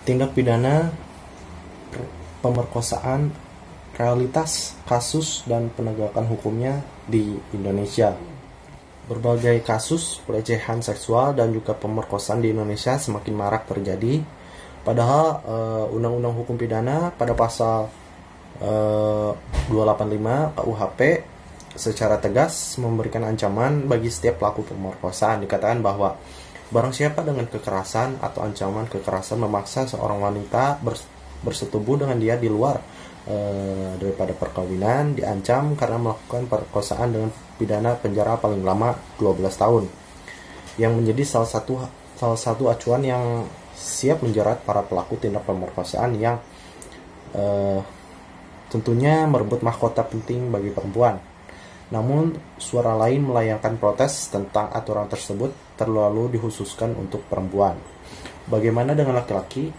Tindak pidana pemerkosaan, realitas kasus dan penegakan hukumnya di Indonesia. Berbagai kasus pelecehan seksual dan juga pemerkosaan di Indonesia semakin marak terjadi. Padahal Undang-Undang Hukum Pidana pada pasal 285 KUHP secara tegas memberikan ancaman bagi setiap pelaku pemerkosaan. Dikatakan bahwa barang siapa dengan kekerasan atau ancaman kekerasan memaksa seorang wanita bersetubuh dengan dia di luar daripada perkawinan diancam karena melakukan perkosaan dengan pidana penjara paling lama 12 tahun, yang menjadi salah satu acuan yang siap menjerat para pelaku tindak pemerkosaan yang tentunya merebut mahkota penting bagi perempuan. Namun, suara lain melayangkan protes tentang aturan tersebut terlalu dikhususkan untuk perempuan. Bagaimana dengan laki-laki?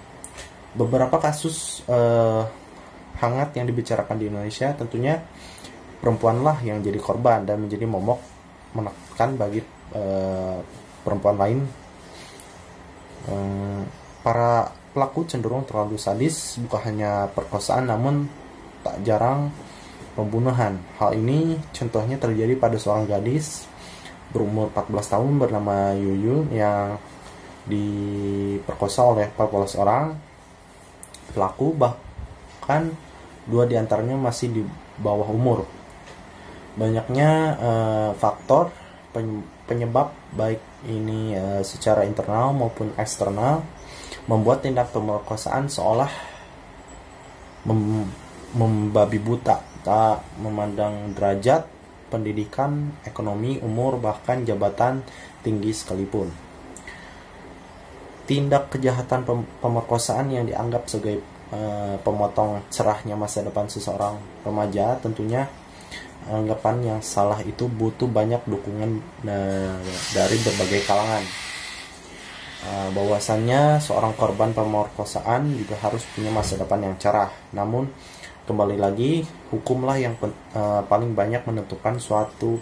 Beberapa kasus hangat yang dibicarakan di Indonesia, tentunya perempuanlah yang jadi korban dan menjadi momok menekan bagi perempuan lain. Para pelaku cenderung terlalu sadis, bukan hanya perkosaan namun tak jarang pembunuhan. Hal ini contohnya terjadi pada seorang gadis berumur 14 tahun bernama Yuyu yang diperkosa oleh 14 orang pelaku, bahkan 2 diantaranya masih di bawah umur. Banyaknya faktor penyebab baik ini secara internal maupun eksternal membuat tindak pemerkosaan seolah membabi buta, tak memandang derajat, pendidikan, ekonomi, umur, bahkan jabatan tinggi sekalipun. Tindak kejahatan pemerkosaan yang dianggap sebagai pemotong cerahnya masa depan seseorang remaja, tentunya anggapan yang salah itu butuh banyak dukungan dari berbagai kalangan. Bahwasannya seorang korban pemerkosaan juga harus punya masa depan yang cerah. Namun kembali lagi, hukumlah yang paling banyak menentukan suatu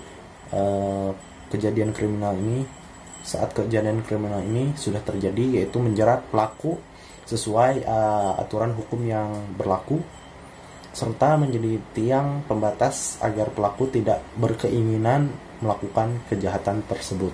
kejadian kriminal ini. Saat kejadian kriminal ini sudah terjadi, yaitu menjerat pelaku sesuai aturan hukum yang berlaku, serta menjadi tiang pembatas agar pelaku tidak berkeinginan melakukan kejahatan tersebut.